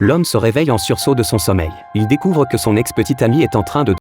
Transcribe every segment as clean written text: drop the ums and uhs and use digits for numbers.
L'homme se réveille en sursaut de son sommeil. Il découvre que son ex-petite amie est en train de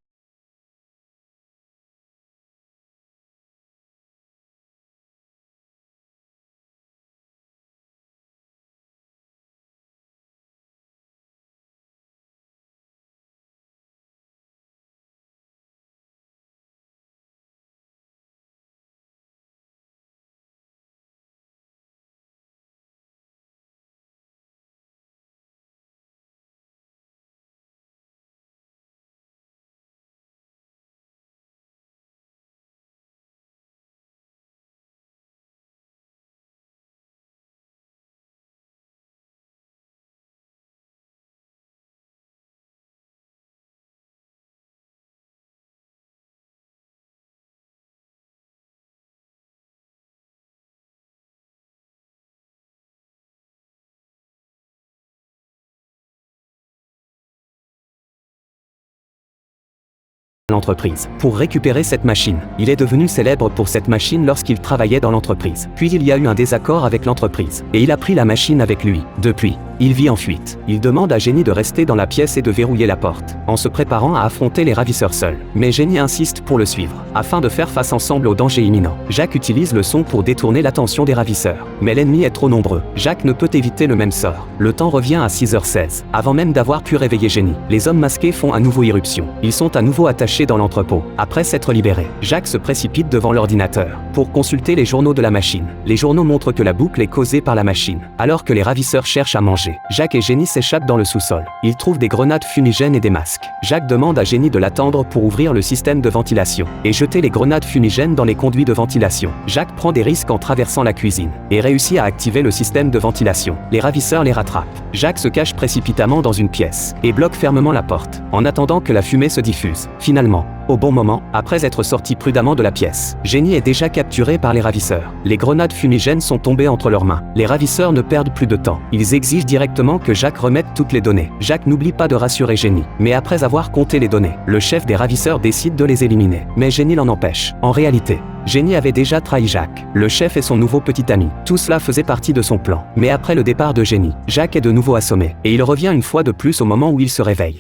l'entreprise. Pour récupérer cette machine, il est devenu célèbre pour cette machine lorsqu'il travaillait dans l'entreprise. Puis il y a eu un désaccord avec l'entreprise, et il a pris la machine avec lui. Depuis, il vit en fuite. Il demande à Jenny de rester dans la pièce et de verrouiller la porte, en se préparant à affronter les ravisseurs seuls. Mais Jenny insiste pour le suivre, afin de faire face ensemble au danger imminent. Jack utilise le son pour détourner l'attention des ravisseurs. Mais l'ennemi est trop nombreux. Jack ne peut éviter le même sort. Le temps revient à 6h16. Avant même d'avoir pu réveiller Jenny, les hommes masqués font à nouveau irruption. Ils sont à nouveau attachés dans l'entrepôt. Après s'être libérés, Jack se précipite devant l'ordinateur pour consulter les journaux de la machine. Les journaux montrent que la boucle est causée par la machine, alors que les ravisseurs cherchent à manger. Jack et Jenny s'échappent dans le sous-sol. Ils trouvent des grenades fumigènes et des masques. Jack demande à Jenny de l'attendre pour ouvrir le système de ventilation et jeter les grenades fumigènes dans les conduits de ventilation. Jack prend des risques en traversant la cuisine et réussit à activer le système de ventilation. Les ravisseurs les rattrapent. Jack se cache précipitamment dans une pièce et bloque fermement la porte, en attendant que la fumée se diffuse. Finalement, au bon moment, après être sorti prudemment de la pièce, Jenny est déjà capturée par les ravisseurs. Les grenades fumigènes sont tombées entre leurs mains. Les ravisseurs ne perdent plus de temps. Ils exigent directement que Jack remette toutes les données. Jack n'oublie pas de rassurer Jenny. Mais après avoir compté les données, le chef des ravisseurs décide de les éliminer. Mais Jenny l'en empêche. En réalité, Jenny avait déjà trahi Jack, le chef et son nouveau petit ami. Tout cela faisait partie de son plan. Mais après le départ de Jenny, Jack est de nouveau assommé. Et il revient une fois de plus au moment où il se réveille.